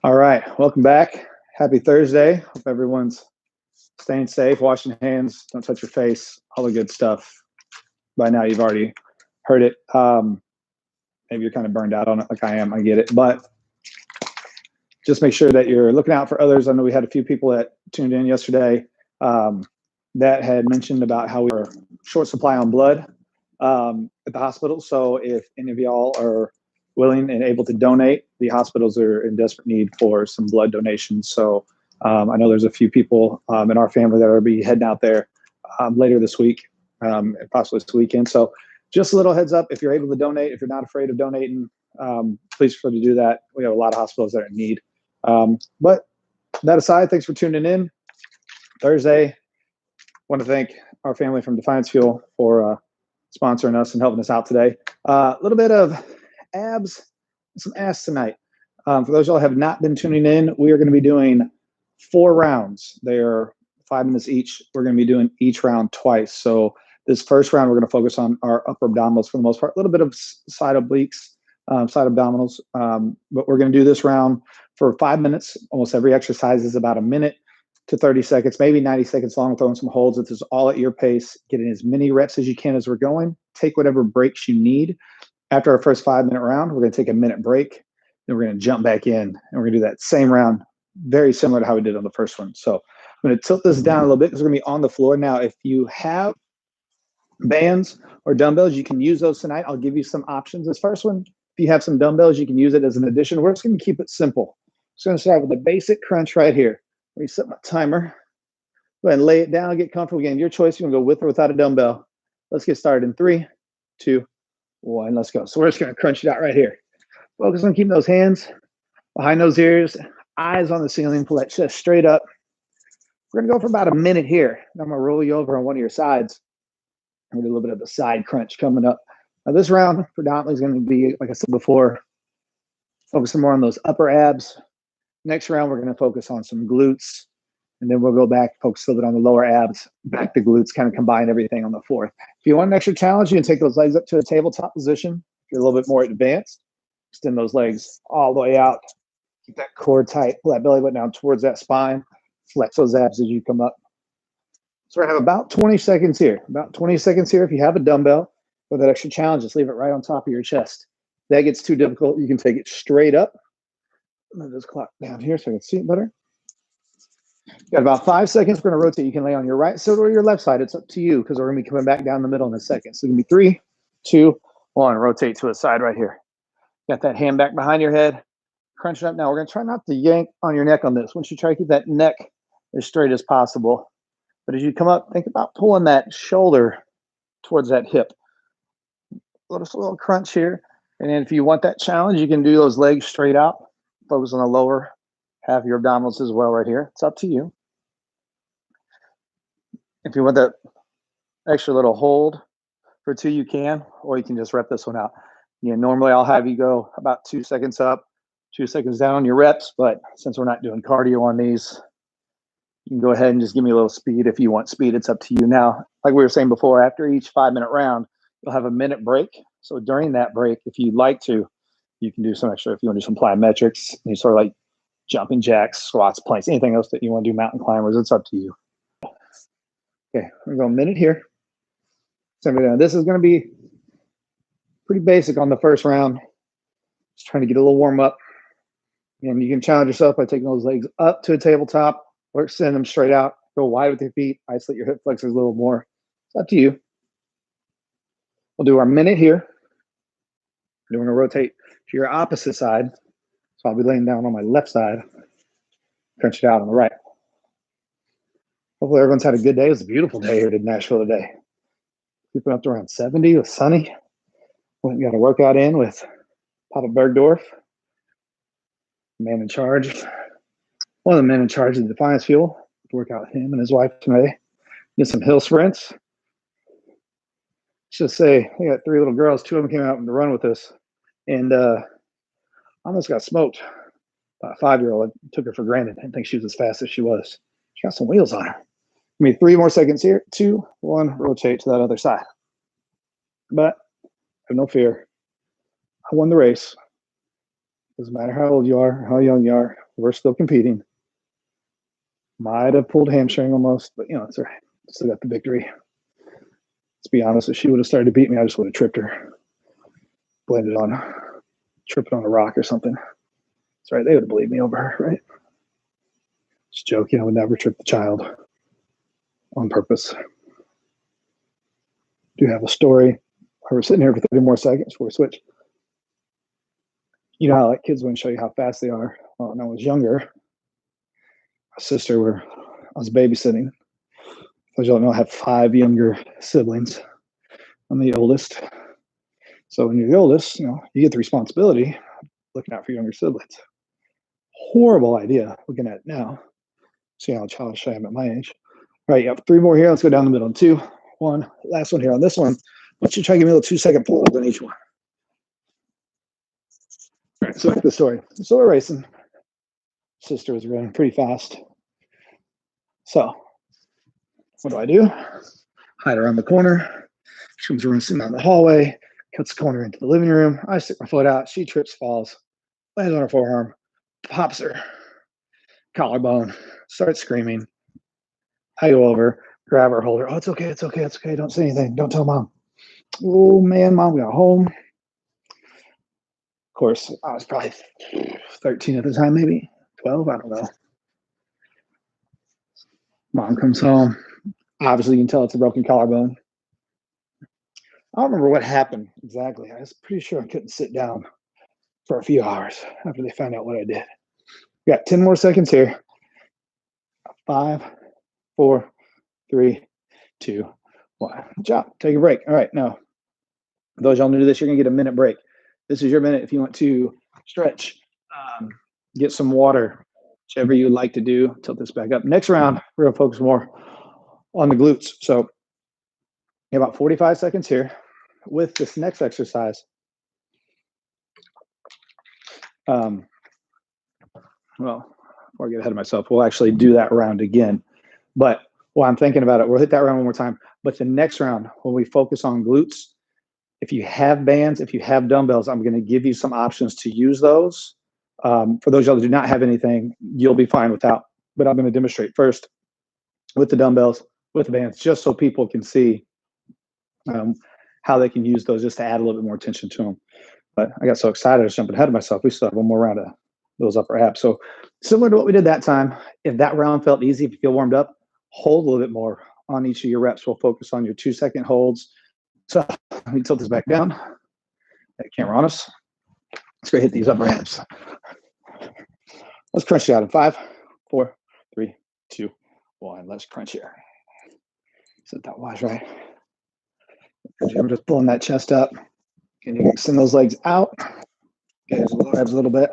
All right, welcome back. Happy Thursday. Hope everyone's staying safe, washing hands, don't touch your face, all the good stuff. By now, you've already heard it. Maybe you're kind of burned out on it, like I am. I get it, but just make sure that you're looking out for others. I know we had a few people that tuned in yesterday that had mentioned about how we were short supply on blood at the hospital. So if any of y'all are willing and able to donate, the hospitals are in desperate need for some blood donations. So I know there's a few people in our family that are be heading out there later this week and possibly this weekend. So just a little heads up, if you're able to donate, if you're not afraid of donating, please feel free to do that. We have a lot of hospitals that are in need. But that aside, thanks for tuning in. Thursday, want to thank our family from Defiance Fuel for sponsoring us and helping us out today. A little bit of abs and some ass tonight. For those of y'all who have not been tuning in, we are going to be doing 4 rounds. They are 5 minutes each. We're going to be doing each round twice. So this first round, we're going to focus on our upper abdominals for the most part, a little bit of side obliques, side abdominals. But we're going to do this round for 5 minutes. Almost every exercise is about a minute to 30 seconds, maybe 90 seconds long, throwing some holds. This is all at your pace, getting as many reps as you can as we're going. Take whatever breaks you need. After our first 5-minute round, we're going to take a minute break. Then we're going to jump back in, and we're going to do that same round, very similar to how we did on the first one. So I'm going to tilt this down a little bit because we're going to be on the floor. Now, if you have bands or dumbbells, you can use those tonight. I'll give you some options. This first one, if you have some dumbbells, you can use it as an addition. We're just going to keep it simple. Just going to start with the basic crunch right here. Let me set my timer. Go ahead and lay it down, get comfortable. Again, your choice. You can go with or without a dumbbell. Let's get started in 3, 2, 1. Let's go. So we're just going to crunch it out right here. Focus on keeping those hands behind those ears, eyes on the ceiling. Pull that chest straight up. We're going to go for about a minute here. I'm going to roll you over on one of your sides. I'm going to do a little bit of a side crunch coming up. Now, this round predominantly is going to be, like I said before, focusing more on those upper abs. Next round, we're going to focus on some glutes, and then we'll go back, focus a little bit on the lower abs, back to glutes, kind of combine everything on the fourth. If you want an extra challenge, you can take those legs up to a tabletop position. If you're a little bit more advanced, extend those legs all the way out. Keep that core tight. Pull that belly button down towards that spine. Flex those abs as you come up. So we're going to have about 20 seconds here. About 20 seconds here. If you have a dumbbell for that extra challenge, just leave it right on top of your chest. If that gets too difficult, you can take it straight up. Move this clock down here so I can see it better. Got about 5 seconds. We're going to rotate. You can lay on your right side or your left side. It's up to you because we're going to be coming back down the middle in a second. So it's going to be 3, 2, 1. Rotate to a side right here. Got that hand back behind your head. Crunch it up. Now we're going to try not to yank on your neck on this. Once you try to keep that neck as straight as possible. But as you come up, think about pulling that shoulder towards that hip. A little crunch here. And then if you want that challenge, you can do those legs straight out. Focus on the lower half of your abdominals as well right here. It's up to you. If you want that extra little hold for 2, you can, or you can just rep this one out. Normally I'll have you go about 2 seconds up, 2 seconds down on your reps, but since we're not doing cardio on these, you can go ahead and just give me a little speed. If you want speed, it's up to you. Now, like we were saying before, after each 5-minute round, you'll have a minute break. So during that break, if you'd like to, you can do some extra. If you want to do some plyometrics, you sort of like jumping jacks, squats, planks, anything else that you want to do, mountain climbers, it's up to you. Okay, we're going to go a minute here. So this is going to be pretty basic on the first round. Just trying to get a little warm up. And you can challenge yourself by taking those legs up to a tabletop or extend them straight out. Go wide with your feet. Isolate your hip flexors a little more. It's up to you. We'll do our minute here. Then we're going to rotate to your opposite side. So I'll be laying down on my left side. Crunch it out on the right. Hopefully everyone's had a good day. It was a beautiful day here in Nashville today. Keeping up to around 70. It was sunny. Went and got a workout in with Papa Bergdorf, man in charge. One of the men in charge of the Defiance Fuel. Work out him and his wife today. Did some hill sprints. Let's just say we got 3 little girls. 2 of them came out to run with us, and almost got smoked by a 5-year-old. I took her for granted. I didn't think she was as fast as she was. She got some wheels on her. Give me 3 more seconds here. 2, 1. Rotate to that other side. But have no fear. I won the race. Doesn't matter how old you are, how young you are. We're still competing. Might have pulled hamstring almost, but it's all right. Still got the victory. Let's be honest, if she would have started to beat me, I just would have tripped her. Blamed it on tripping on a rock or something. That's right. They would have believed me over her, right? Just joking. I would never trip the child on purpose. Do have a story. We're sitting here for 30 more seconds before we switch. You know how kids want to show you how fast they are. Well, when I was younger, my sister, I was babysitting. As you all know, I have 5 younger siblings. I'm the oldest. So when you're the oldest, you get the responsibility of looking out for younger siblings. Horrible idea looking at it now. See how childish I am at my age. All right, you have 3 more here. Let's go down the middle. 2, 1. Last one here. On this one, why don't you try to give me a little 2-second pause on each one. All right, so back to the story. So we're racing. Sister was running pretty fast. So what do? Hide around the corner. She comes racing down the hallway, cuts the corner into the living room. I stick my foot out. She trips, falls, lands on her forearm, pops her collarbone, starts screaming. I go over, grab her, hold her. Oh, it's okay, it's okay, it's okay. Don't say anything. Don't tell mom. Oh man, mom got home. Of course, I was probably 13 at the time, maybe 12. I don't know. Mom comes home. Obviously, you can tell it's a broken collarbone. I don't remember what happened exactly. I was pretty sure I couldn't sit down for a few hours after they found out what I did. We got 10 more seconds here. 5, 4, 3, 2, 1. Good job. Take a break. All right. Now, those y'all new to this, you're going to get a minute break. This is your minute if you want to stretch, get some water, whichever you like to do. Tilt this back up. Next round, we're going to focus more on the glutes. So, about 45 seconds here with this next exercise. Well, before I get ahead of myself, we'll actually do that round again. But while I'm thinking about it, we'll hit that round one more time. But the next round, when we focus on glutes, if you have bands, if you have dumbbells, I'm going to give you some options to use those. For those of you that do not have anything, you'll be fine without. But I'm going to demonstrate first with the dumbbells, with the bands, just so people can see how they can use those just to add a little bit more attention to them. But I got so excited, I was jumping ahead of myself. We still have one more round of those upper abs. So similar to what we did that time, if that round felt easy, if you feel warmed up, hold a little bit more on each of your reps. We'll focus on your 2-second holds. So let me tilt this back down. That camera on us. Let's go hit these upper abs. Let's crunch it out in 5, 4, 3, 2, 1. Let's crunch here. Set that wise right. I'm just pulling that chest up. Can you extend those legs out? Okay, there's the lower abs a little bit.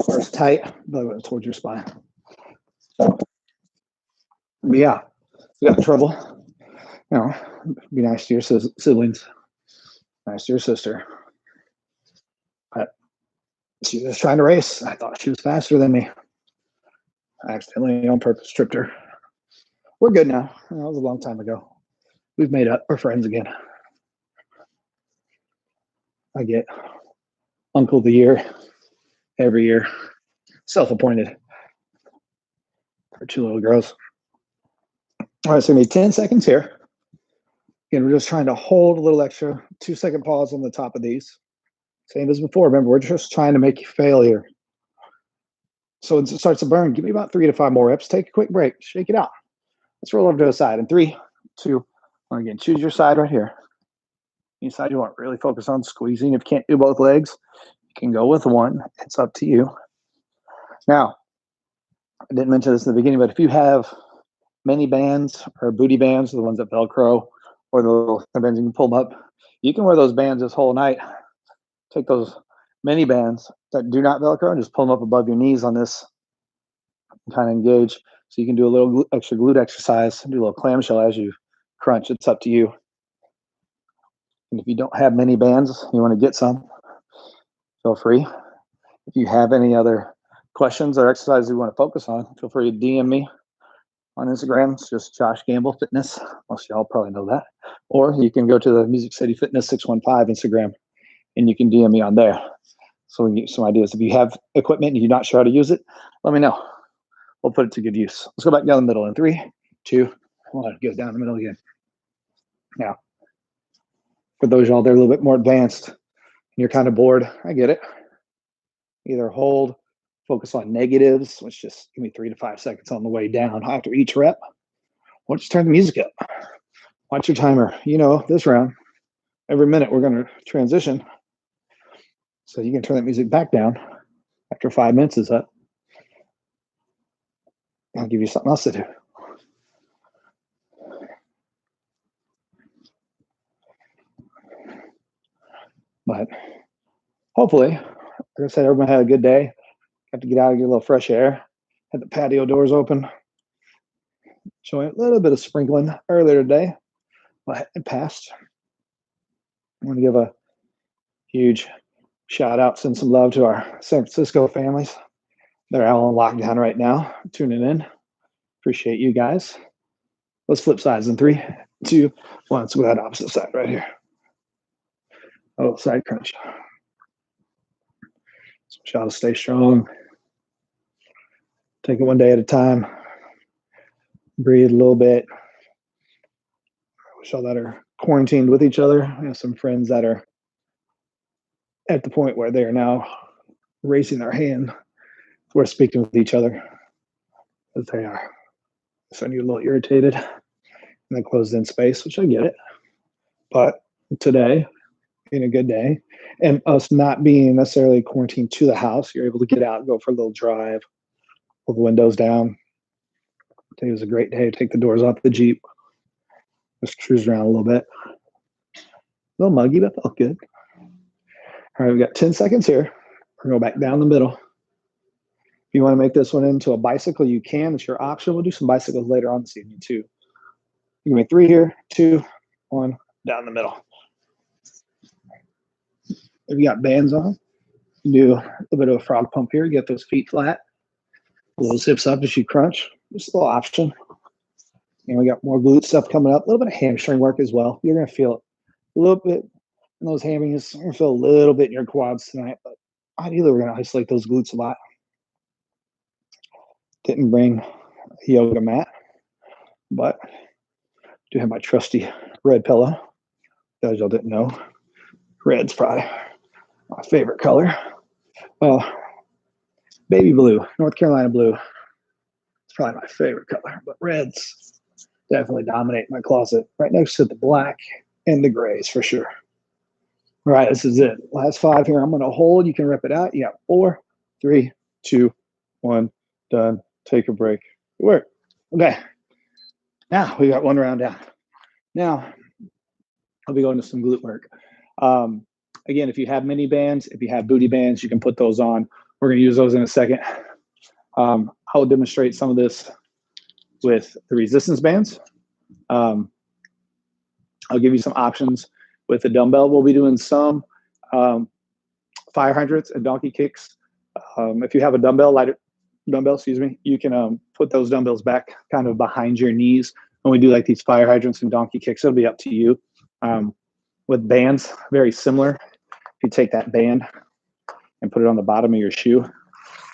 First tight, belly towards your spine. So, yeah, if you got trouble, be nice to your siblings, nice to your sister. But she was trying to race. I thought she was faster than me. I accidentally, on purpose, tripped her. We're good now. That was a long time ago. We've made up. We're friends again. I get Uncle of the Year every year. Self-appointed for 2 little girls. All right, so we need 10 seconds here. Again, we're just trying to hold a little extra 2-second pause on the top of these. Same as before. Remember, we're just trying to make you fail here. So it starts to burn. Give me about 3 to 5 more reps. Take a quick break. Shake it out. Let's roll over to the side. In 3, 2, 1. Again, choose your side right here. Any side you want. Really focus on squeezing. If you can't do both legs, you can go with one. It's up to you. Now, I didn't mention this in the beginning, but if you have mini bands or booty bands, the ones that Velcro, or the little bands you can pull them up, you can wear those bands this whole night. Take those mini bands that do not Velcro and just pull them up above your knees on this, and kind of engage. So you can do a little extra glute exercise, do a little clamshell as you crunch. It's up to you. And if you don't have many bands, you want to get some, feel free. If you have any other questions or exercises you want to focus on, feel free to DM me on Instagram. It's just Josh Gamble Fitness. Most of y'all probably know that. Or you can go to the Music City Fitness 615 Instagram, and you can DM me on there. so we can get some ideas. If you have equipment and you're not sure how to use it, let me know. We'll put it to good use. Let's go back down the middle in 3, 2, 1. It goes down the middle again. Now, for those y'all that are a little bit more advanced, you're kind of bored, I get it. Either hold, focus on negatives, which just give me 3 to 5 seconds on the way down after each rep, or just turn the music up. Watch your timer. You know, this round, every minute we're going to transition. So you can turn that music back down after 5 minutes is up. I'll give you something else to do. But hopefully, like I said, everyone had a good day. Got to get out and get a little fresh air. Had the patio doors open. Showing a little bit of sprinkling earlier today, but it passed. I want to give a huge shout out, send some love to our San Francisco families. They're all on lockdown right now, tuning in. Appreciate you guys. Let's flip sides in 3, 2, 1. Let's go that opposite side right here. Oh, side crunch. So try to stay strong. Take it one day at a time. Breathe a little bit. Wish all that are quarantined with each other. I have some friends that are at the point where they are now raising their hand. We're speaking with each other as they are. So I get a little irritated in the closed in space, which I get it. But today, being a good day, and us not being necessarily quarantined to the house, you're able to get out, go for a little drive, pull the windows down. Today was a great day. Take the doors off the Jeep, just cruise around a little bit. A little muggy, but felt good. All right, we got 10 seconds here. We're going to go back down the middle. If you want to make this one into a bicycle, you can. It's your option. We'll do some bicycles later on this evening too. You can make 3 here, 2, 1, down the middle. If you got bands on, you do a little bit of a frog pump here. Get those feet flat. Those hips up as you crunch. Just a little option. And we got more glute stuff coming up. A little bit of hamstring work as well. You're going to feel it a little bit in those hamstrings. You're going to feel a little bit in your quads tonight. But ideally, we're going to isolate those glutes a lot. Didn't bring a yoga mat, but do have my trusty red pillow. Those y'all didn't know, red's probably my favorite color. Well, baby blue, North Carolina blue. It's probably my favorite color, but reds definitely dominate my closet. Right next to the black and the grays for sure. All right, this is it. Last 5 here. I'm going to hold. You can rip it out. You got 4, 3, 2, 1. Done. Take a break. Good work. Okay. Now we got 1 round down. Now I'll be going to some glute work. Again, if you have mini bands, if you have booty bands, you can put those on. We're going to use those in a second. I'll demonstrate some of this with the resistance bands. I'll give you some options with the dumbbell. We'll be doing some fire hydrants and donkey kicks. If you have a dumbbell, you can put those dumbbells back kind of behind your knees when we do like these fire hydrants and donkey kicks. It'll be up to you. With bands, very similar. If you take that band and put it on the bottom of your shoe,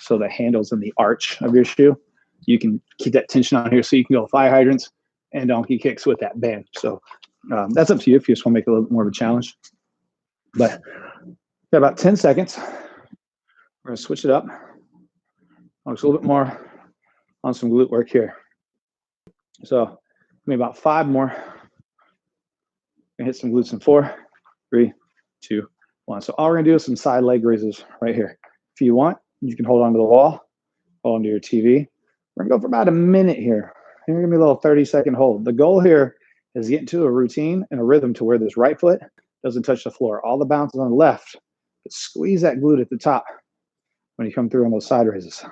so the handle's in the arch of your shoe, you can keep that tension on here so you can go fire hydrants and donkey kicks with that band. So that's up to you if you just want to make it a little bit more of a challenge. But got about 10 seconds. We're going to switch it up. Focus a little bit more on some glute work here. So maybe about 5 more. Gonna hit some glutes in 4, 3, 2, 1. So all we're gonna do is some side leg raises right here. If you want, you can hold onto the wall, hold onto your TV. We're gonna go for about a minute here. You're gonna be a little 30-second hold. The goal here is get into a routine and a rhythm to where this right foot doesn't touch the floor. All the bounce is on the left, but squeeze that glute at the top when you come through on those side raises.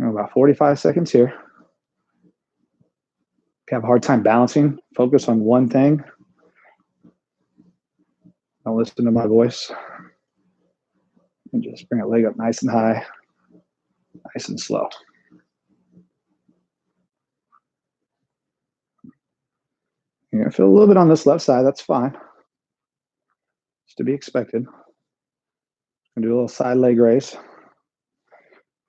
About 45 seconds here. If you have a hard time balancing, focus on one thing. Don't listen to my voice. And just bring that leg up nice and high, nice and slow. You're gonna feel a little bit on this left side, that's fine. to be expected. Gonna do a little side leg raise.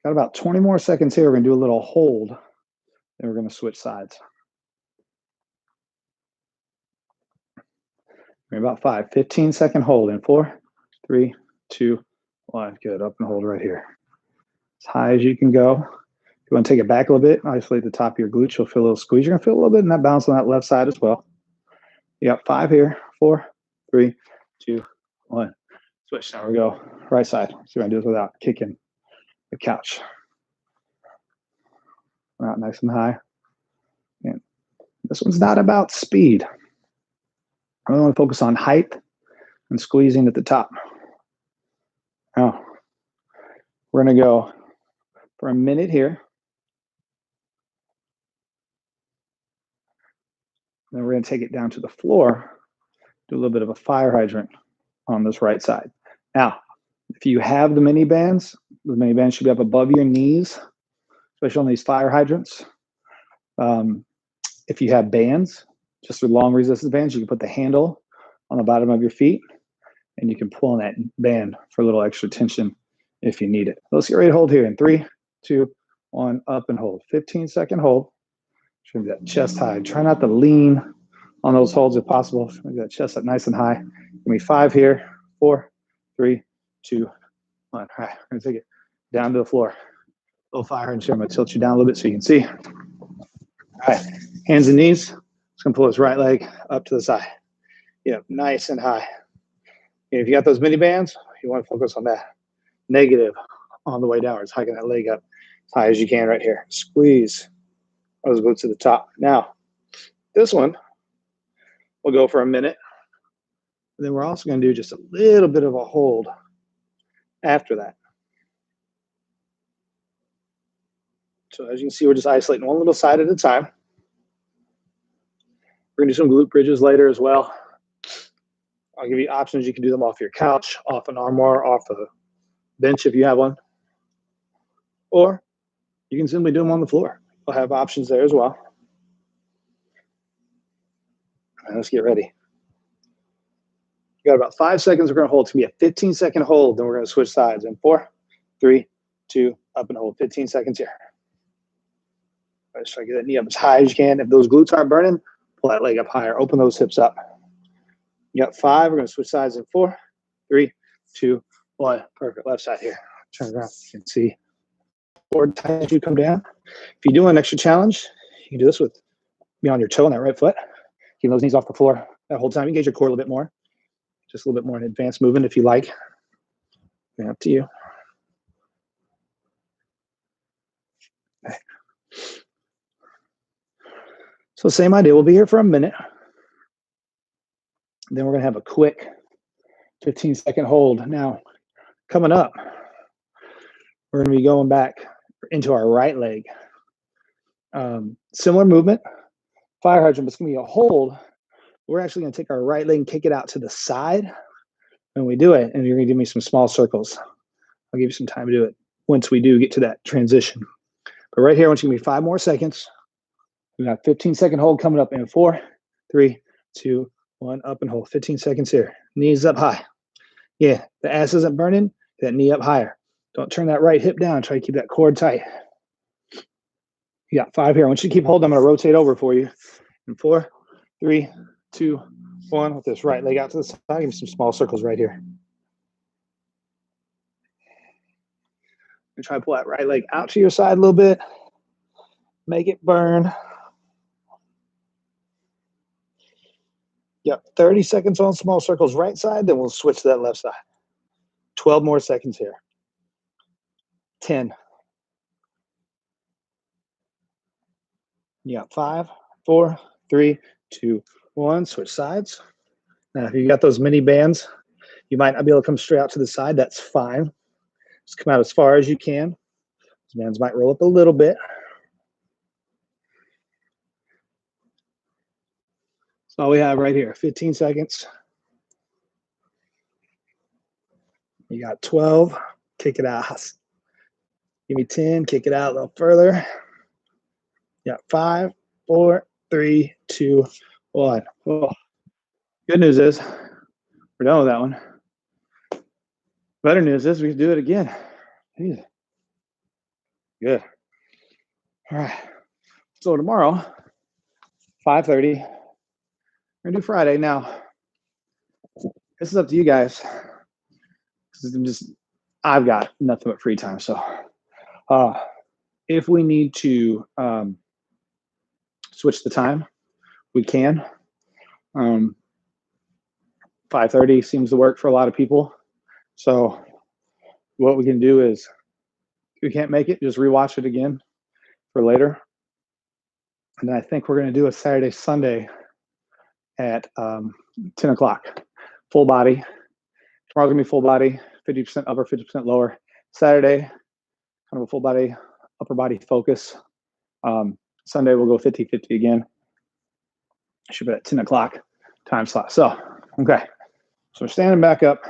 Got about 20 more seconds here. We're gonna do a little hold, then we're gonna switch sides. About 5, 15-second hold in 4, 3, 2, 1. Good, up and hold right here. As high as you can go. If you want to take it back a little bit, isolate the top of your glutes, you'll feel a little squeeze. You're gonna feel a little bit in that bounce on that left side as well. You got 5 here, 4, 3, 2, 1. Switch, now we go right side. So we're gonna do this without kicking the couch. Out nice and high. And this one's not about speed. I really want to focus on height and squeezing at the top. Now, we're going to go for a minute here. Then we're going to take it down to the floor, do a little bit of a fire hydrant on this right side. Now, if you have the mini bands should be up above your knees, especially on these fire hydrants. If you have bands, just with long resistance bands, you can put the handle on the bottom of your feet and you can pull on that band for a little extra tension if you need it. Let's get ready to hold here in 3, 2, 1, up and hold. 15-second hold. Should be that chest high. Try not to lean on those holds if possible. Should be that chest up nice and high. Give me 5 here. 4, 3, 2, 1. All right, we're gonna take it down to the floor. A little fire and share. I'm gonna tilt you down a little bit so you can see. All right, hands and knees. Just gonna pull his right leg up to the side. Yeah, nice and high. And if you got those mini bands, you want to focus on that negative on the way downwards, hiking that leg up as high as you can right here. Squeeze those glutes to the top. Now, this one will go for a minute. And then we're also going to do just a little bit of a hold after that. So as you can see, we're just isolating one little side at a time. We're going to do some glute bridges later as well. I'll give you options. You can do them off your couch, off an armoire, off a bench if you have one. Or you can simply do them on the floor. We'll have options there as well. All right, let's get ready. You got about 5 seconds. We're going to hold. It's going to be a 15-second hold. Then we're going to switch sides in 4, 3, 2, up and hold. 15 seconds here. All right, just try to get that knee up as high as you can. If those glutes aren't burning, pull that leg up higher. Open those hips up. You got 5. We're going to switch sides in 4, 3, 2, 1. Perfect. Left side here. Turn around. You can see forward tight as you come down. If you do an extra challenge, you can do this with be on your toe on that right foot. Keep those knees off the floor that whole time. Engage your core a little bit more. Just a little bit more in advanced movement if you like. Up to you. Okay. So same idea. We'll be here for a minute. Then we're going to have a quick 15-second hold. Now, coming up, we're going to be going back into our right leg. Similar movement, fire hydrant, but it's going to be a hold. We're actually going to take our right leg and kick it out to the side when we do it, and you're going to give me some small circles. I'll give you some time to do it once we do get to that transition. But right here, I want you to give me 5 more seconds. We got 15-second hold coming up in 4, 3, 2, 1, up and hold. 15 seconds here. Knees up high. Yeah, the ass isn't burning. That knee up higher. Don't turn that right hip down. Try to keep that cord tight. You got 5 here. I want you to keep holding. I'm going to rotate over for you. In 4, 3, 2, 1. With this right leg out to the side. Give me some small circles right here. And try to pull that right leg out to your side a little bit. Make it burn. Yep, 30 seconds on small circles right side, then we'll switch to that left side. 12 more seconds here. 10. You got 5, 4, 3, 2, 1. Switch sides. Now, if you got those mini bands, you might not be able to come straight out to the side. That's fine. Just come out as far as you can. Those bands might roll up a little bit. That's all we have right here. 15 seconds. You got 12. Kick it out. Give me 10. Kick it out a little further. You got 5, 4, 3, 2, 1. Well, good news is we're done with that one. Better news is we can do it again. Jeez. Good. All right. So tomorrow, 5:30, we're gonna do Friday. Now, this is up to you guys. I've got nothing but free time. So if we need to switch the time, we can. 5:30 seems to work for a lot of people. So what we can do is, if we can't make it, just rewatch it again for later. And then I think we're going to do a Saturday, Sunday at 10 o'clock. Full body. Tomorrow's going to be full body, 50% upper, 50% lower. Saturday, kind of a full body, upper body focus. Sunday, we'll go 50-50 again. Should be at 10 o'clock time slot. So, okay. So we're standing back up.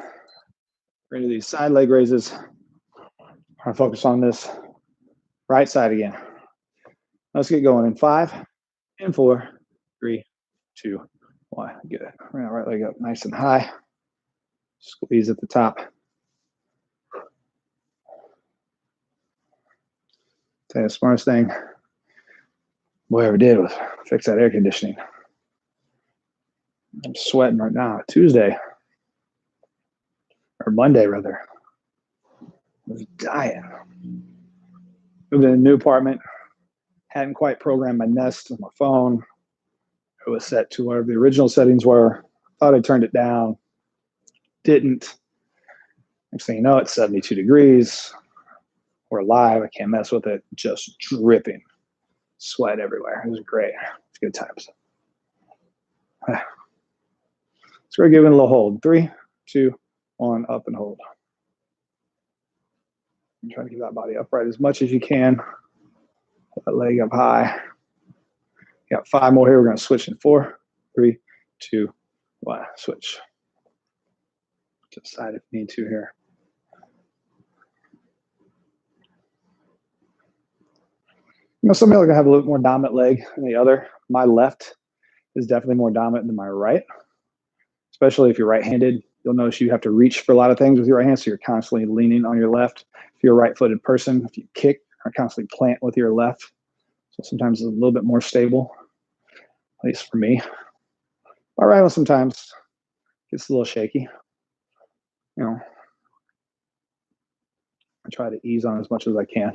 We're going to do these side leg raises. I'm going to focus on this right side again. Let's get going in 5 and 4, 3, 2, 1. Good. Bring that right leg up nice and high. Squeeze at the top. Tell you the smartest thing boy ever did was fix that air conditioning. I'm sweating right now. Tuesday, or Monday rather. I was dying. Moved in a new apartment. Hadn't quite programmed my Nest on my phone. It was set to whatever the original settings were. Thought I turned it down. Didn't. Next thing you know, it's 72 degrees. We're live. I can't mess with it. Just dripping. Sweat everywhere. It was great. It's good times. So we're giving it a little hold. 3, 2, 1, up and hold. And try to keep that body upright as much as you can. Put that leg up high. You got 5 more here. We're going to switch in 4, 3, 2, 1. Switch. To the side if you need to here. Some people are going to have a little more dominant leg than the other. My left is definitely more dominant than my right, especially if you're right-handed. You'll notice you have to reach for a lot of things with your right hand, so you're constantly leaning on your left. If you're a right-footed person, if you kick, or constantly plant with your left. So sometimes it's a little bit more stable, at least for me. My right one sometimes gets a little shaky. I try to ease on as much as I can.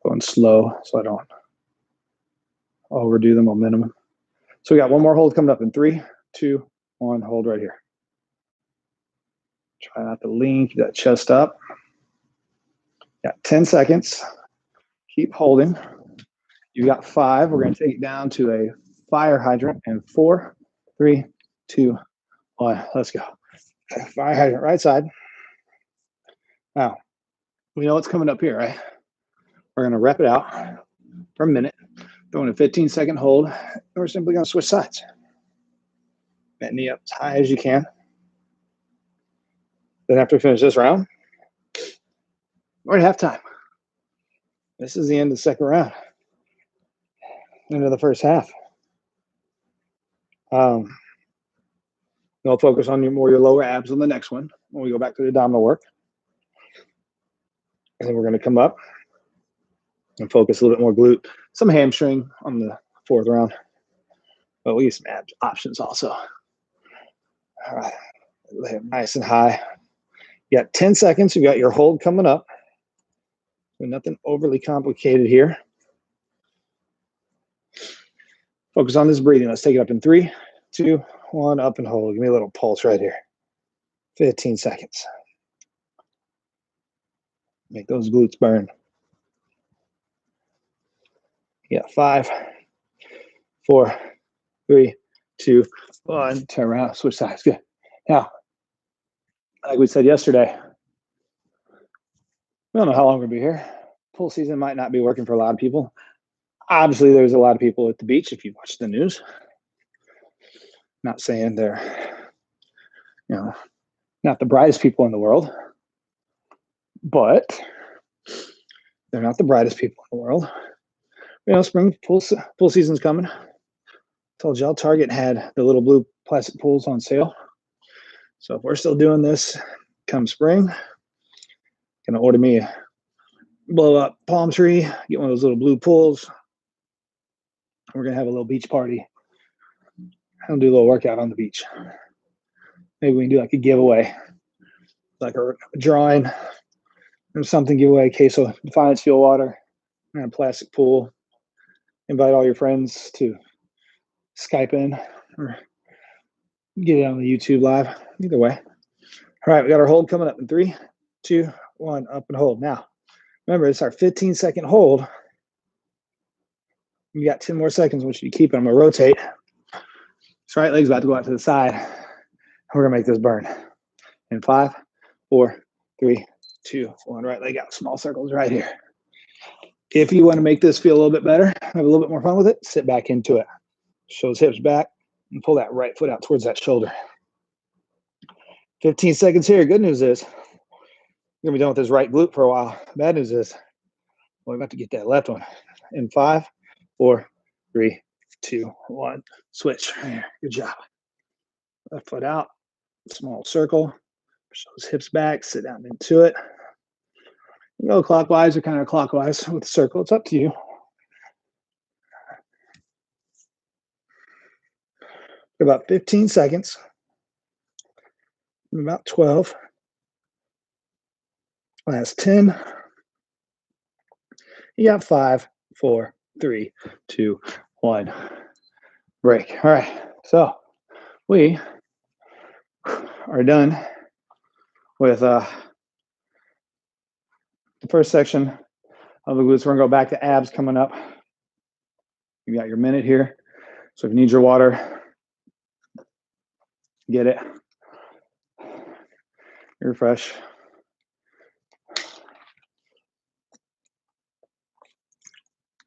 Going slow so I don't overdo the momentum. So we got one more hold coming up in 3, 2, 1. Hold right here. Try not to lean. Keep that chest up. Got 10 seconds. Keep holding. You got 5. We're going to take it down to a fire hydrant in 4, 3, 2, 1. Let's go. Fire hydrant right side. Now, we know what's coming up here, right? We're going to rep it out for a minute. Doing a 15-second hold. And we're simply going to switch sides. Bend knee up as high as you can. Then after we finish this round, we're at halftime. This is the end of the second round. End of the first half. They'll focus on your lower abs on the next one when we go back to the abdominal work. And then we're going to come up and focus a little bit more glute, some hamstring on the 4th round. But we get some abs options also. All right. Lay it nice and high. You got 10 seconds. You got your hold coming up. So nothing overly complicated here. Focus on this breathing. Let's take it up in 3, 2, 1. Up and hold. Give me a little pulse right here. 15 seconds. Make those glutes burn. Yeah, 5, 4, 3, 2, 1. Turn around. Switch sides. Good. Now, like we said yesterday, we don't know how long we'll be here. Pool season might not be working for a lot of people. Obviously, there's a lot of people at the beach if you watch the news. Not saying they're, not the brightest people in the world, but they're not the brightest people in the world. Spring pool season's coming. Told y'all Target had the little blue plastic pools on sale. So if we're still doing this come spring, gonna order me a blow up palm tree, get one of those little blue pools. We're gonna have a little beach party. I'll do a little workout on the beach. Maybe we can do like a giveaway, like a drawing or something, giveaway a case of Defiance Fuel Water and a plastic pool. Invite all your friends to Skype in or get it on the YouTube live. Either way. All right, we got our hold coming up in 3, 2, 1, up and hold. Now, remember, it's our 15-second hold. You got 10 more seconds once you keep it. I'm going to rotate. This right leg's about to go out to the side. We're going to make this burn. In 5, 4, 3, 2, 1. Right leg out. Small circles right here. If you want to make this feel a little bit better, have a little bit more fun with it, sit back into it. Show those hips back and pull that right foot out towards that shoulder. 15 seconds here. Good news is you're going to be done with this right glute for a while. Bad news is we're about to get that left one. In 5, 4, 3, 2, 1. Switch. Good job. Left foot out. Small circle. Push those hips back. Sit down into it. You go clockwise or counterclockwise with the circle. It's up to you. About 15 seconds. About 12. Last 10. You got 5, 4, 3, 2, 1. Break. All right. So we are done with the first section of the glutes. We're going to go back to abs coming up. You got your minute here. So if you need your water, get it. Refresh.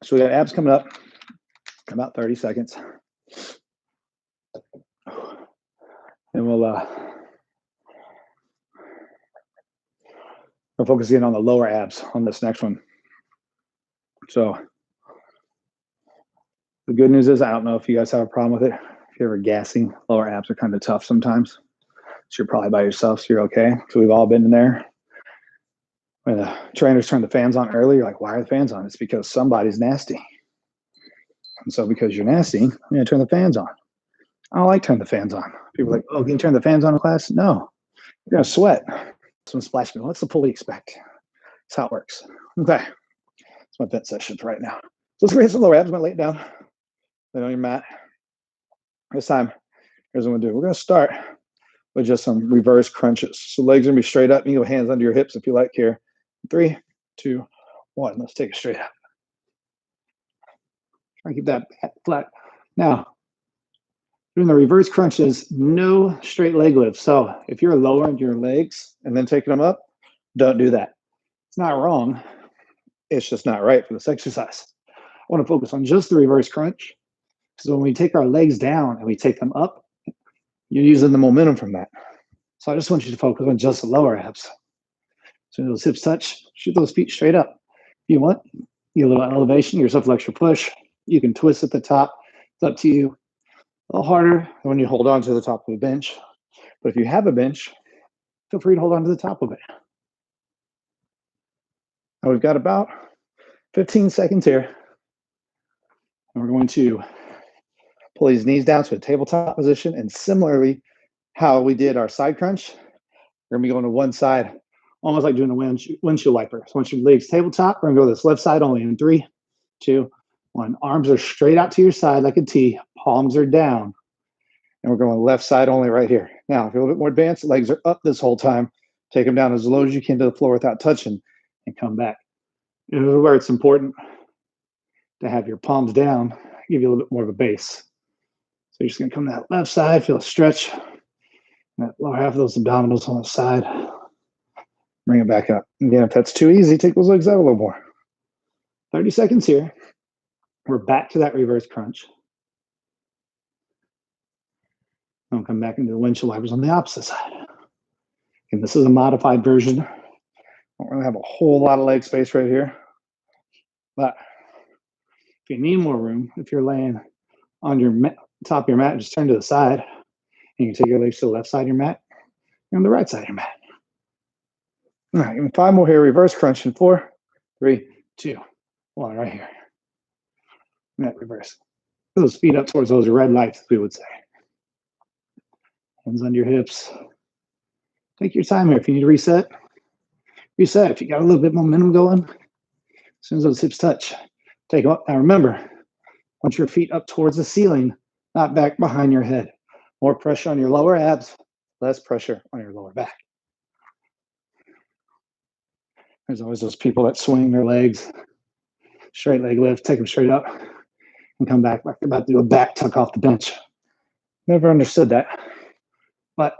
So we got abs coming up in about 30 seconds. And we'll focus in on the lower abs on this next one. So the good news is, I don't know if you guys have a problem with it. If you're ever gassing, lower abs are kind of tough sometimes. So you're probably by yourself, so you're okay. So we've all been in there. When the trainers turn the fans on early, you're like, why are the fans on? It's because somebody's nasty. And so because you're nasty, you're going to turn the fans on. I don't like turning the fans on. People are like, oh, can you turn the fans on in class? No. You're going to sweat. Some splash me. What's the pulley expect? That's how it works. Okay. That's my vent session for right now. So let's get some lower abs. I'm going to lay it down. Lay on your mat. This time, here's what I'm going to do. We're going to start with just some reverse crunches. So legs are going to be straight up. You can go hands under your hips if you like here. 3, 2, 1. Let's take it straight up. Try and keep that flat. Now, doing the reverse crunches, no straight leg lifts. So if you're lowering your legs and then taking them up, don't do that. It's not wrong. It's just not right for this exercise. I want to focus on just the reverse crunch. So when we take our legs down and we take them up, you're using the momentum from that. So I just want you to focus on just the lower abs. So those hips touch, shoot those feet straight up. If you want, get a little elevation, your subflexor push. You can twist at the top. It's up to you. A little harder when you hold on to the top of the bench. But if you have a bench, feel free to hold on to the top of it. Now we've got about 15 seconds here. And we're going to pull these knees down to a tabletop position. And similarly, how we did our side crunch, we're going to be going to one side, almost like doing a windshield wiper. So once your legs tabletop, we're going to go to this left side only in 3, 2, 1. Arms are straight out to your side like a T. Palms are down. And we're going left side only right here. Now, if you're a little bit more advanced, legs are up this whole time. Take them down as low as you can to the floor without touching and come back. And this is where it's important to have your palms down, give you a little bit more of a base. So you're just going to come to that left side, feel a stretch. That lower half of those abdominals on the side. Bring it back up. Again, if that's too easy, take those legs out a little more. 30 seconds here. We're back to that reverse crunch. I'll come back into the windshield wipers on the opposite side. And this is a modified version. Don't really have a whole lot of leg space right here. But if you need more room, if you're laying on your top of your mat, just turn to the side. And you can take your legs to the left side of your mat. You're on the right side of your mat. All right, give me 5 more here. Reverse crunch in 4, 3, 2, 1. Right here. Mat reverse. Put those feet up towards those red lights, we would say. Hands under your hips. Take your time here. If you need to reset, reset. If you got a little bit momentum going, as soon as those hips touch, take them up. Now remember, want your feet up towards the ceiling, not back behind your head. More pressure on your lower abs, less pressure on your lower back. There's always those people that swing their legs, straight leg lift, take them straight up, and come back like they're about to do a back tuck off the bench. Never understood that. But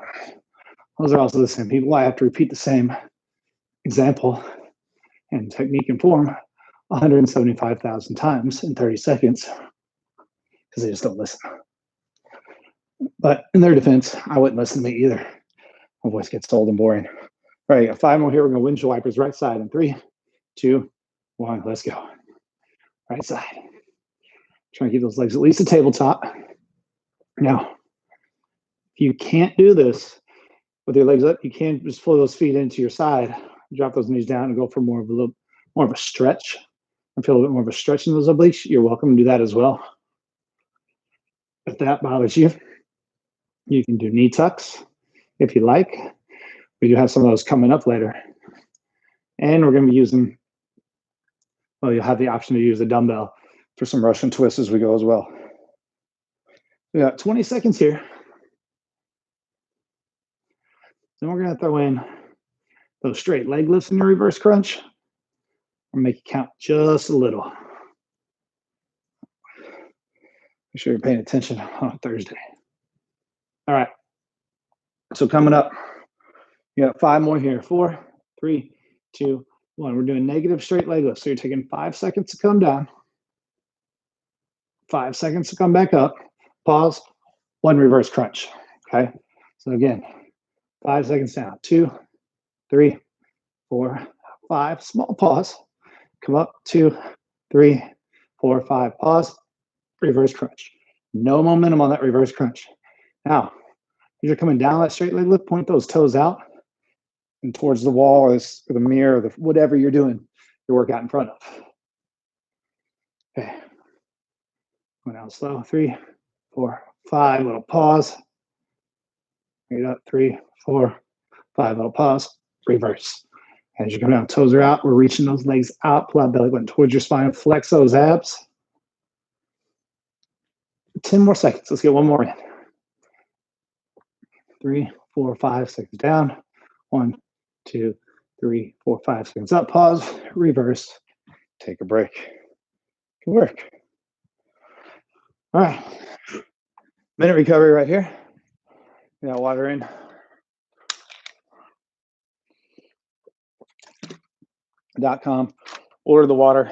those are also the same people. I have to repeat the same example and technique and form 175,000 times in 30 seconds because they just don't listen. But in their defense, I wouldn't listen to me either. My voice gets old and boring. All right, 5 more here. We're going to windshield wipers right side in 3, 2, 1. Let's go. Right side. Try to keep those legs at least a tabletop. Now, if you can't do this with your legs up, you can just pull those feet into your side, drop those knees down, and go for more of a stretch. And feel a bit more of a stretch in those obliques. You're welcome to do that as well. If that bothers you, you can do knee tucks if you like. We do have some of those coming up later. And we're going to be using, well, you'll have the option to use a dumbbell for some Russian twists as we go as well. We got 20 seconds here. Then we're going to throw in those straight leg lifts in your reverse crunch. Or make it count just a little. Make sure you're paying attention on Thursday. All right. So coming up, you got 5 more here. 4, 3, 2, 1. We're doing negative straight leg lifts. So you're taking 5 seconds to come down, 5 seconds to come back up, pause, 1 reverse crunch. Okay. So again, 5 seconds down. 2, 3, 4, 5. Small pause. Come up. 2, 3, 4, 5. Pause. Reverse crunch. No momentum on that reverse crunch. Now, you're coming down that straight leg lift, point those toes out and towards the wall or the mirror, or whatever you're doing your workout in front of. Okay. Going down slow. 3, 4, 5. Little pause. Bring it up. 3, 4, 5. Little pause. Reverse. As you come down, toes are out. We're reaching those legs out. Pull that belly button towards your spine. Flex those abs. 10 more seconds. Let's get 1 more in. 3, 4, 5 seconds down. 1, 2, 3, 4, 5 seconds up. Pause. Reverse. Take a break. Good work. All right. Minute recovery right here. You got water in. .com. Order the water.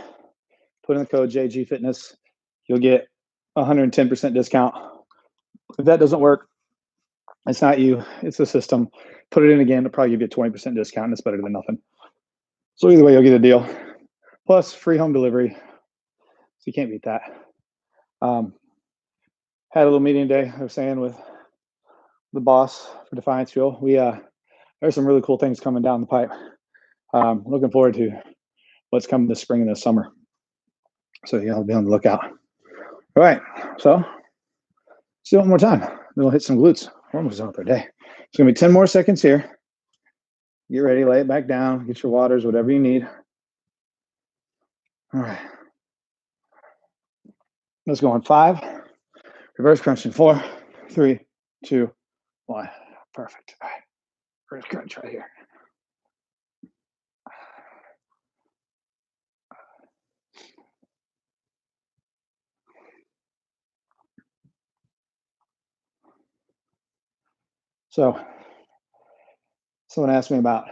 Put in the code JG Fitness. You'll get 110% discount. If that doesn't work, it's not you, it's the system. Put it in again, it'll probably give you a 20% discount, and it's better than nothing. So either way, you'll get a deal. Plus, free home delivery. So you can't beat that. Had a little meeting today, I was saying, with the boss for Defiance Fuel. There's some really cool things coming down the pipe. Looking forward to what's coming this spring and this summer. So yeah, I'll be on the lookout. All right, so let's do it one more time. Then we'll hit some glutes. We're almost done with our day. It's gonna be 10 more seconds here. Get ready, lay it back down, get your waters, whatever you need. All right. Let's go on 5. Reverse crunch in 4, 3, 2, 1. Perfect. All right. Reverse crunch right here. So someone asked me about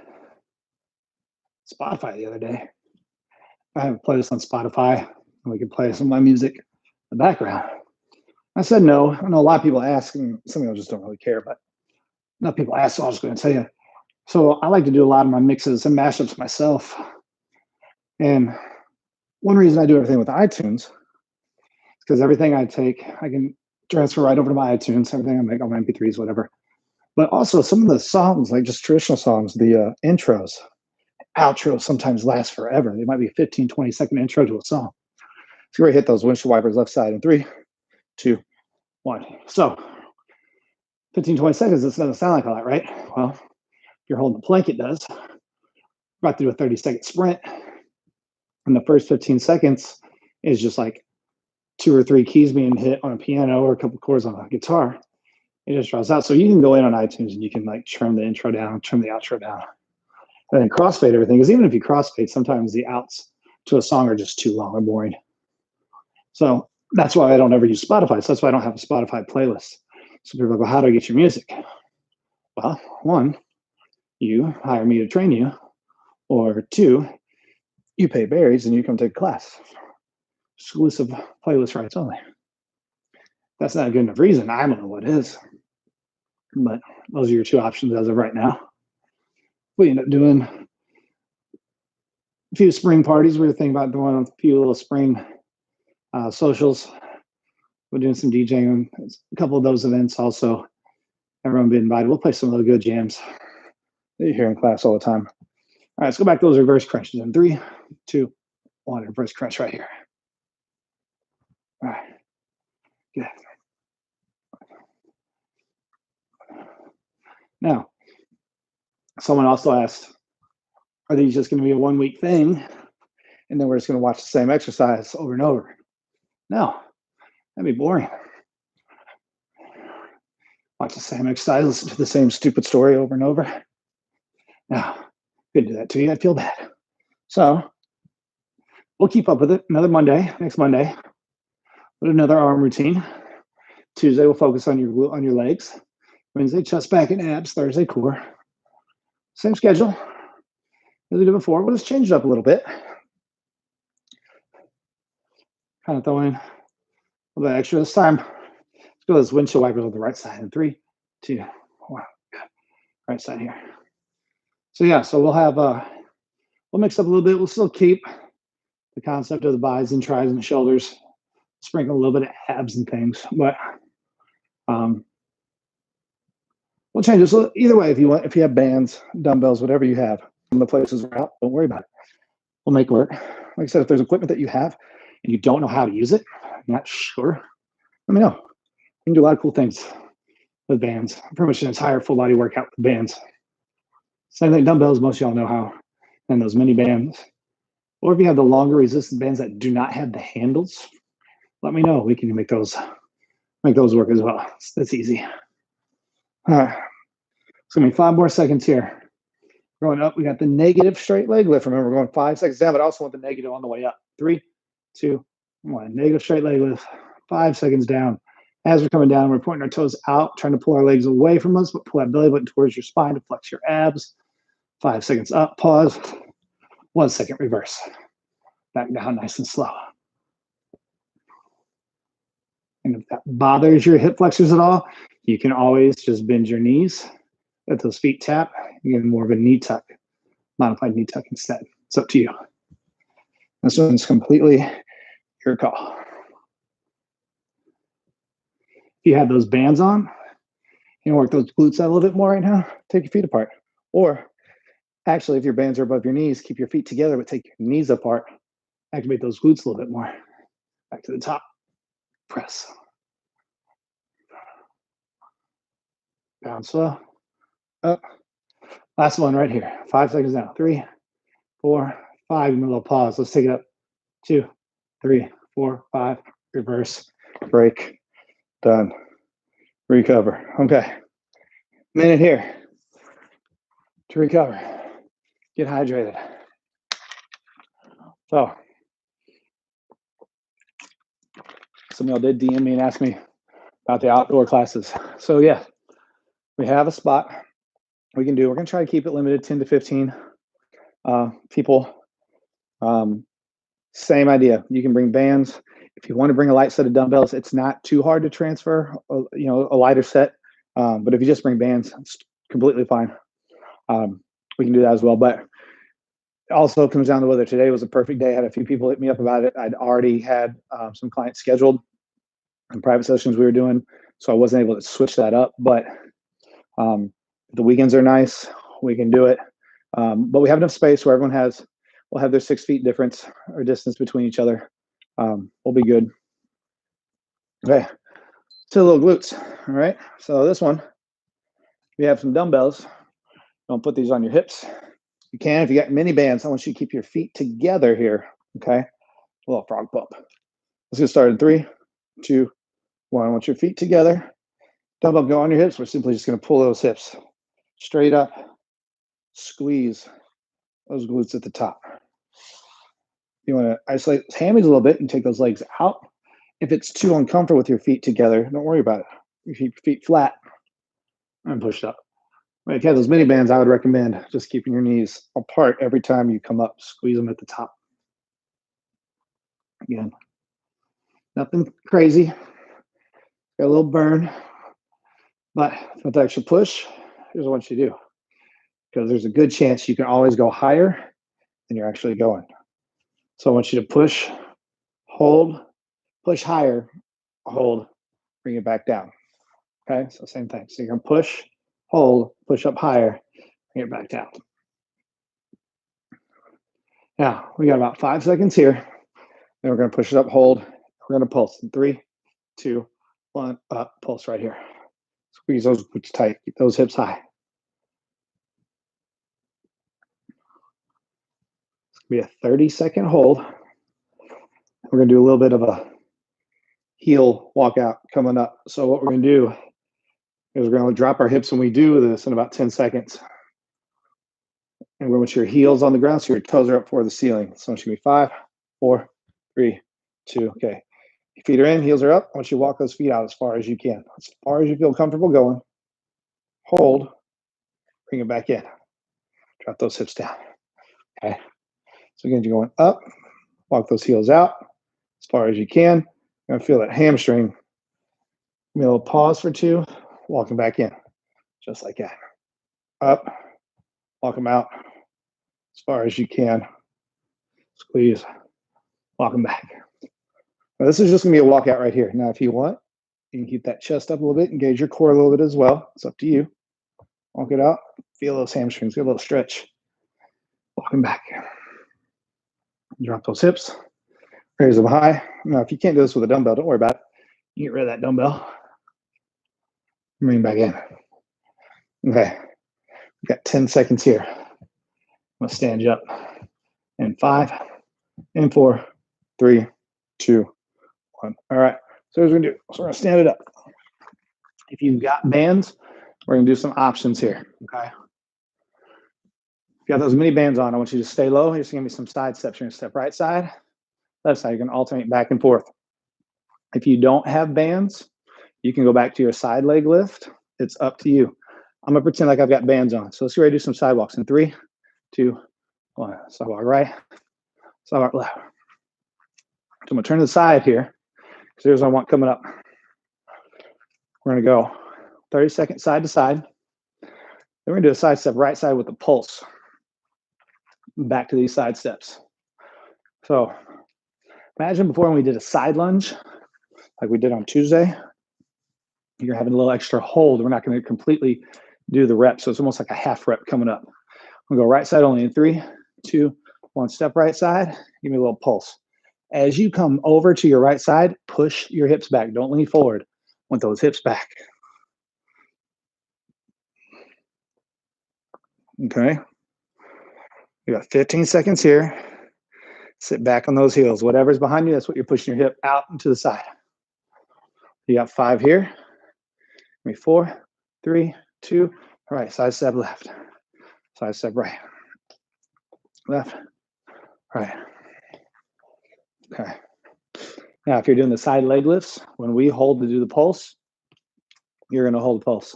Spotify the other day. I have a playlist on Spotify, and we can play some of my music in the background. I said no. I know a lot of people ask, and some people just don't really care, but enough people ask, so I was going to tell you. So I like to do a lot of my mixes and mashups myself. And one reason I do everything with iTunes is because everything I take, I can transfer right over to my iTunes, everything I make on my MP3s, whatever. But also some of the songs, like just traditional songs, the intros, outros sometimes last forever. They might be a 15, 20-second intro to a song. So we're gonna hit those windshield wipers left side in 3, 2, 1. So 15, 20 seconds, this doesn't sound like a lot, right? Well, if you're holding the plank, it does. We're about to do a 30-second sprint. And the first 15 seconds is just like 2 or 3 keys being hit on a piano or a couple chords on a guitar. It just draws out. So you can go in on iTunes and you can like trim the intro down, trim the outro down, and then crossfade everything. Because even if you crossfade, sometimes the outs to a song are just too long or boring. So that's why I don't ever use Spotify. So that's why I don't have a Spotify playlist. So people go, how do I get your music? Well, 1, you hire me to train you, or 2, you pay berries and you come take a class. Exclusive playlist rights only. That's not a good enough reason. I don't know what is. But those are your 2 options as of right now. We end up doing a few spring parties. We were thinking about doing a few little spring socials. We're doing some DJing, a couple of those events also. Everyone be invited. We'll play some of the good jams that you hear in class all the time. All right, let's go back to those reverse crunches in 3, 2, 1. Reverse crunch right here. All right, good. Now, someone also asked, are these just going to be a 1-week thing? And then we're just going to watch the same exercise over and over? No, that'd be boring. Watch the same exercise, listen to the same stupid story over and over. No, could do that to you. I'd feel bad. So we'll keep up with it. Another Monday, next Monday, with another arm routine. Tuesday, we'll focus on your legs. Wednesday, chest, back, and abs. Thursday, core. Same schedule as we did before. We'll just change it up a little bit. Kind of throw in a little bit extra this time. Let's go to those windshield wipers on the right side in 3, 2, 1. Good. Right side here. So yeah, so we'll mix up a little bit. We'll still keep the concept of the bis and tris and shoulders, sprinkle a little bit of abs and things, but we'll change it. So either way, if you have bands, dumbbells, whatever you have, some of the places we're out, don't worry about it. We'll make work. Like I said, if there's equipment that you have and you don't know how to use it, not sure, let me know. You can do a lot of cool things with bands. Pretty much an entire full body workout with bands. Same thing, dumbbells, most of y'all know how. And those mini bands. Or if you have the longer resistant bands that do not have the handles, let me know. We can make those work as well. That's easy. All right. It's gonna be 5 more seconds here. Going up, we got the negative straight leg lift. Remember, we're going 5 seconds down, but I also want the negative on the way up. 3, 2, 1. Negative straight leg lift. 5 seconds down. As we're coming down, we're pointing our toes out, trying to pull our legs away from us, but pull that belly button towards your spine to flex your abs. 5 seconds up, pause. 1 second, reverse. Back down nice and slow. And if that bothers your hip flexors at all, you can always just bend your knees, let those feet tap, you get more of a knee tuck, modified knee tuck instead. It's up to you. This one's completely your call. If you have those bands on, you can work those glutes out a little bit more right now, take your feet apart. Or actually, if your bands are above your knees, keep your feet together, but take your knees apart. Activate those glutes a little bit more. Back to the top. Press. Down slow. Up. Last one right here. 5 seconds now. 3, 4, 5. And a little pause. Let's take it up. 2, 3, 4, 5. Reverse. Break. Done. Recover. Okay. Minute here to recover. Get hydrated. So, some of y'all did DM me and ask me about the outdoor classes. So yeah, we have a spot we can do. We're going to try to keep it limited, 10 to 15 people. Same idea. You can bring bands. If you want to bring a light set of dumbbells, it's not too hard to transfer, a lighter set. But if you just bring bands, it's completely fine. We can do that as well. But it also comes down to whether today was a perfect day. I had a few people hit me up about it. I'd already had some clients scheduled and private sessions we were doing, so I wasn't able to switch that up. But If the weekends are nice, we can do it. But we have enough space where everyone will have their 6 feet difference or distance between each other. We'll be good. Okay, to the little glutes. All right, so this one, we have some dumbbells. Don't put these on your hips. You can if you got mini bands. I want you to keep your feet together here. Okay, a little frog bump. Let's get started. 3, 2, 1. I want your feet together. Dumbbell go on your hips. We're simply just going to pull those hips straight up. Squeeze those glutes at the top. You want to isolate those hammies a little bit and take those legs out. If it's too uncomfortable with your feet together, don't worry about it. You keep your feet flat and push up. If you have those mini bands, I would recommend just keeping your knees apart every time you come up. Squeeze them at the top. Again, nothing crazy. Got a little burn, but with the extra push, here's what I want you to do. Because there's a good chance you can always go higher than you're actually going. So I want you to push, hold, push higher, hold, bring it back down. Okay, so same thing. So you're going to push, hold, push up higher, bring it back down. Now, we got about 5 seconds here. Then we're going to push it up, hold. We're going to pulse in 3, 2, 1, up, pulse right here. Squeeze those glutes tight, keep those hips high. It's going to be a 30-second hold. We're going to do a little bit of a heel walkout coming up. So what we're going to do is we're going to drop our hips when we do this in about 10 seconds. And we're going to put your heels on the ground so your toes are up toward the ceiling. So it's going to be 5, 4, 3, 2. Okay. Your feet are in, heels are up. I want you to walk those feet out as far as you can. As far as you feel comfortable going. Hold. Bring it back in. Drop those hips down. Okay. So again, you're going up. Walk those heels out as far as you can. You're going to feel that hamstring. Give me a little pause for 2. Walking back in. Just like that. Up. Walk them out as far as you can. Squeeze. Walk them back. Now, this is just going to be a walkout right here. Now, if you want, you can keep that chest up a little bit, engage your core a little bit as well. It's up to you. Walk it out. Feel those hamstrings. Get a little stretch. Walk them back. Drop those hips. Raise them high. Now, if you can't do this with a dumbbell, don't worry about it. You get rid of that dumbbell. Bring back in. Okay. We've got 10 seconds here. I'm going to stand you up. In 5, in 4, 3, 2, 1. All right. So here's what we're going to do. So we're going to stand it up. If you've got bands, we're going to do some options here. Okay. If you got those mini bands on, I want you to stay low. You're just going to give me some side steps. You're going to step right side, left side. You're going to alternate back and forth. If you don't have bands, you can go back to your side leg lift. It's up to you. I'm going to pretend like I've got bands on. So let's get ready to do some sidewalks in 3, 2, 1. Sidewalk right, sidewalk left. So I'm going to turn to the side here. So here's what I want coming up. We're going to go 30 seconds side to side. Then we're going to do a side step right side with the pulse. Back to these side steps. So imagine before when we did a side lunge, like we did on Tuesday, you're having a little extra hold. We're not going to completely do the rep. So it's almost like a half rep coming up. We'll go right side only in 3, 2, 1. Step right side. Give me a little pulse. As you come over to your right side, push your hips back. Don't lean forward. Want those hips back. Okay. You got 15 seconds here. Sit back on those heels. Whatever's behind you, that's what you're pushing your hip out and to the side. You got 5 here. Maybe 4, 3, 2. All right, side step left. Side step right. Left, right. Okay. Now, if you're doing the side leg lifts, when we hold to do the pulse, you're going to hold the pulse.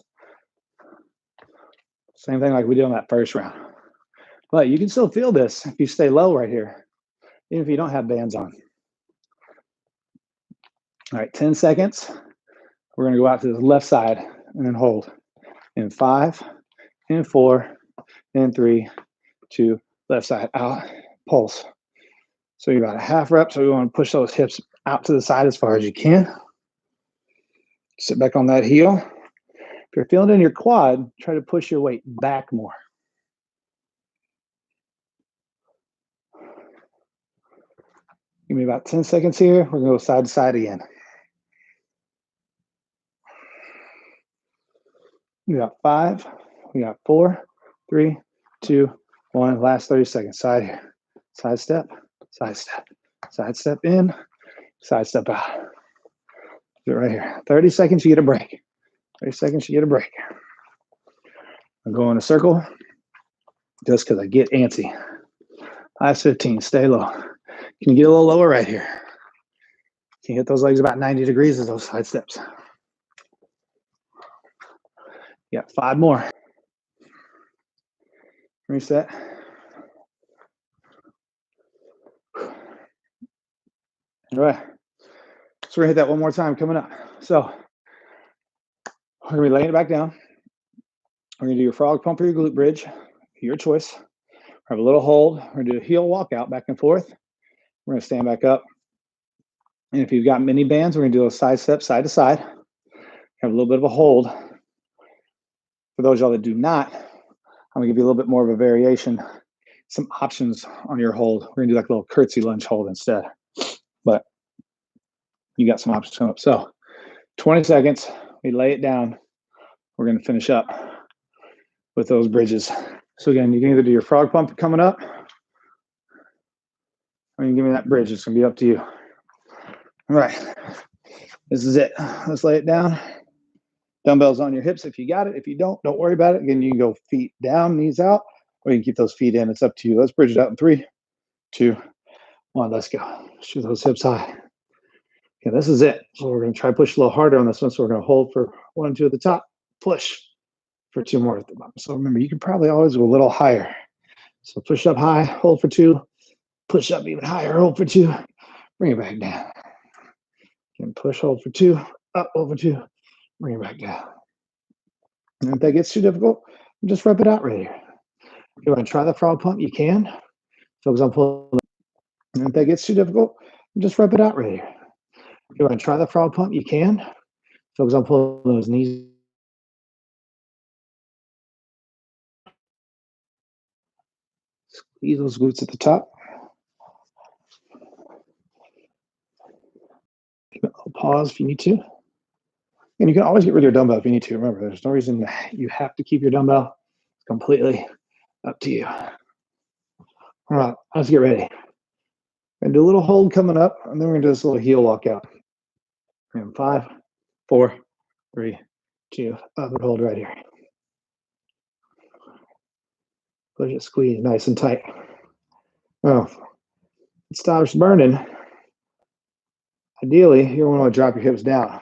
Same thing like we did on that first round. But you can still feel this if you stay low right here, even if you don't have bands on. All right, 10 seconds. We're going to go out to the left side and then hold. In 5, in 4, in 3, 2, left side out, pulse. So you're about a half rep. So we want to push those hips out to the side as far as you can. Sit back on that heel. If you're feeling it in your quad, try to push your weight back more. Give me about 10 seconds here. We're going to go side to side again. We got 5, we got 4, 3, 2, 1. Last 30 seconds. Side here. Side step, side step, side step in, side step out. Do it right here. 30 seconds, you get a break. 30 seconds, you get a break. I'm going in a circle just because I get antsy. Last 15, stay low. Can you get a little lower right here? Can you hit those legs about 90 degrees as those side steps? You got 5 more. Reset. All right. So we're gonna hit that one more time coming up. So we're gonna be laying it back down. We're gonna do your frog pump or your glute bridge, your choice. Have a little hold. We're gonna do a heel walkout back and forth. We're gonna stand back up. And if you've got mini bands, we're gonna do a side step, side to side. Have a little bit of a hold. For those of y'all that do not, I'm gonna give you a little bit more of a variation, some options on your hold. We're gonna do like a little curtsy lunge hold instead. But you got some options coming up. So 20 seconds, we lay it down. We're gonna finish up with those bridges. So again, you can either do your frog pump coming up, or you can give me that bridge. It's gonna be up to you. All right, this is it. Let's lay it down. Dumbbells on your hips if you got it. If you don't worry about it. Again, you can go feet down, knees out, or you can keep those feet in. It's up to you. Let's bridge it out in 3, 2, 1. Let's go. Shoot those hips high. Okay, this is it. So we're going to try to push a little harder on this one. So we're going to hold for 1 and 2 at the top, push for 2 more at the bottom. So remember, you can probably always go a little higher. So push up high, hold for 2, push up even higher, hold for 2, bring it back down. Again, push, hold for 2, up, hold for 2, bring it back down. And if that gets too difficult, just rep it out right here. If you want to try the frog pump, you can. Focus on pulling. And if that gets too difficult, just rep it out right here. If you want to try the frog pump, you can. Focus on pulling those knees. Squeeze those glutes at the top. Pause if you need to. And you can always get rid of your dumbbell if you need to. Remember, there's no reason you have to keep your dumbbell. It's completely up to you. All right, let's get ready. We're going to do a little hold coming up, and then we're going to do this little heel walkout. And 5, 4, 3, 2, other hold right here. Push it, squeeze nice and tight. Oh, it stops burning. Ideally, you don't want to drop your hips down.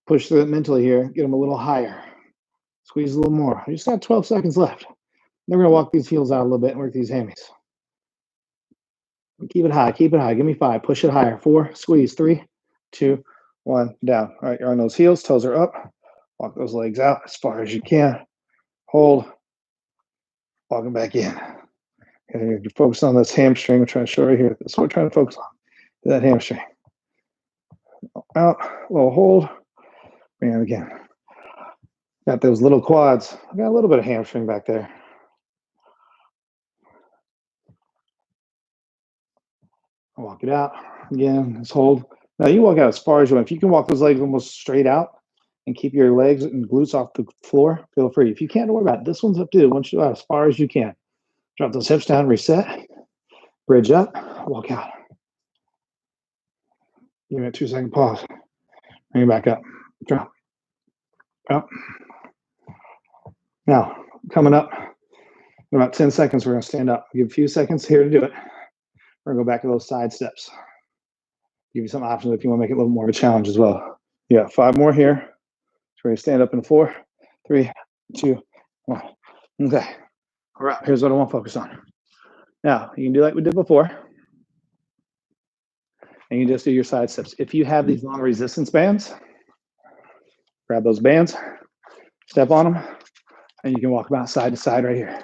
Push through it mentally here. Get them a little higher. Squeeze a little more. You just got 12 seconds left. Then we're going to walk these heels out a little bit and work these hammies. Keep it high. Keep it high. Give me 5. Push it higher. 4. Squeeze. 3, 2, 1. Down. All right, you're on those heels. Toes are up. Walk those legs out as far as you can. Hold. Walk them back in. Okay, you're focused on this hamstring. We're trying to show right here. That's what we're trying to focus on. That hamstring. Out. A little hold. Bring it again. Got those little quads. I got a little bit of hamstring back there. Walk it out. Again, let's hold. Now you walk out as far as you want. If you can walk those legs almost straight out and keep your legs and glutes off the floor, feel free. If you can't, don't worry about it. This one's up to you. Once you go out as far as you can. Drop those hips down, reset. Bridge up, walk out. Give me a 2-second pause. Bring it back up. Drop. Up. Now, coming up, in about 10 seconds, we're going to stand up. Give a few seconds here to do it. We're going to go back to those side steps. Give you some options if you want to make it a little more of a challenge as well. Yeah, 5 more here. So we're going to stand up in 4, 3, 2, 1. Okay. All right, here's what I want to focus on. Now, you can do like we did before. And you just do your side steps. If you have these long resistance bands, grab those bands, step on them, and you can walk about side to side right here.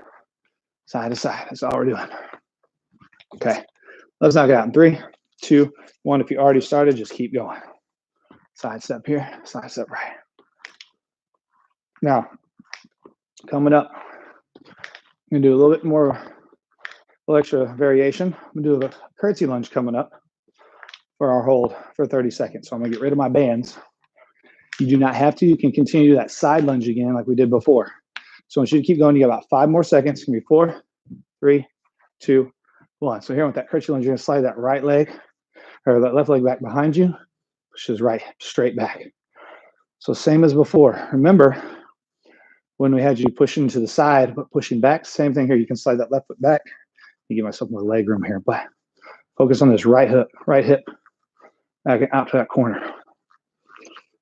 Side to side. That's all we're doing. Okay. Let's knock it out in 3, 2, 1. If you already started, just keep going. Side step here, side step right. Now, coming up, I'm gonna do a little bit more, a little extra variation. I'm gonna do a curtsy lunge coming up for our hold for 30 seconds. So I'm gonna get rid of my bands. You do not have to. You can continue to do that side lunge again like we did before. So I want you to keep going. You got about 5 more seconds. It's gonna be 4, 3, 2, 1. So here with that curtsy lunge, you're gonna slide that right leg or that left leg back behind you, pushes right straight back. So same as before. Remember when we had you pushing to the side but pushing back, same thing here. You can slide that left foot back. You give myself more leg room here, but focus on this right hip back out to that corner.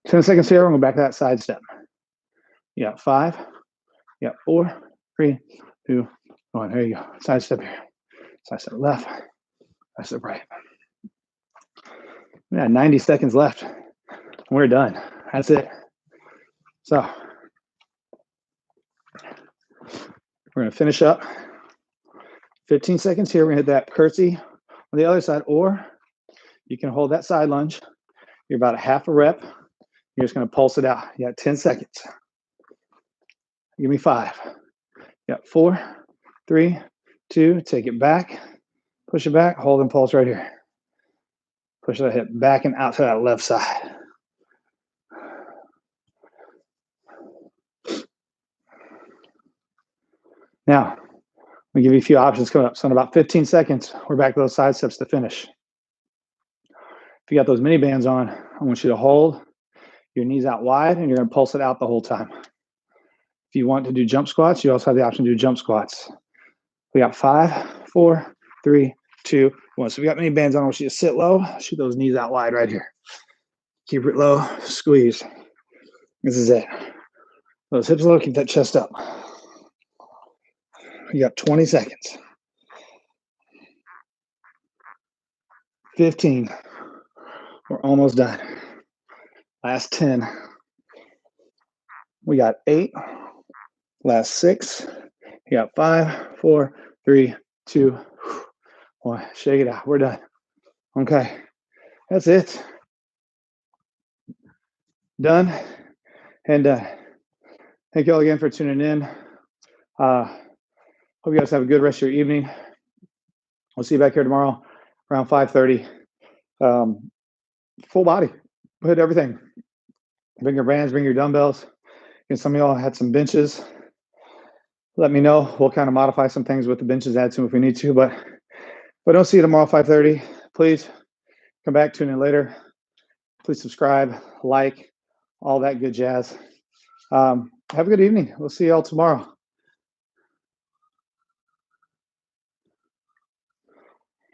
10 seconds here. We're going back to that side step. You got 5. You got 4, 3, 2, 1. There you go. Side step here. Side step left. Side step right. We got 90 seconds left. We're done. That's it. So we're going to finish up. 15 seconds here. We're going to hit that curtsy on the other side, or you can hold that side lunge. You're about a half a rep. You're just going to pulse it out. You got 10 seconds. Give me 5. You got 4, 3, 2. Take it back. Push it back. Hold and pulse right here. Push that hip back and out to that left side. Now, we give you a few options coming up. So in about 15 seconds, we're back to those side steps to finish. If you got those mini bands on, I want you to hold your knees out wide, and you're going to pulse it out the whole time. If you want to do jump squats, you also have the option to do jump squats. We got 5, 4, 3, 2, 1. So we got mini bands on. I want you to sit low, shoot those knees out wide right here. Keep it low, squeeze. This is it. Those hips low, keep that chest up. You got 20 seconds. 15. We're almost done. Last 10. We got 8. Last 6. You got 5, 4, 3, 2, 1. Shake it out. We're done. Okay. That's it. Done and done. Thank you all again for tuning in. Hope you guys have a good rest of your evening. We'll see you back here tomorrow around 5:30. Full body. Hit everything. Bring your bands, bring your dumbbells. And some of y'all had some benches. Let me know. We'll kind of modify some things with the benches, add some if we need to. But if I don't see you tomorrow 5:30, please come back, tune in later. Please subscribe, like, all that good jazz. Have a good evening. We'll see y'all tomorrow.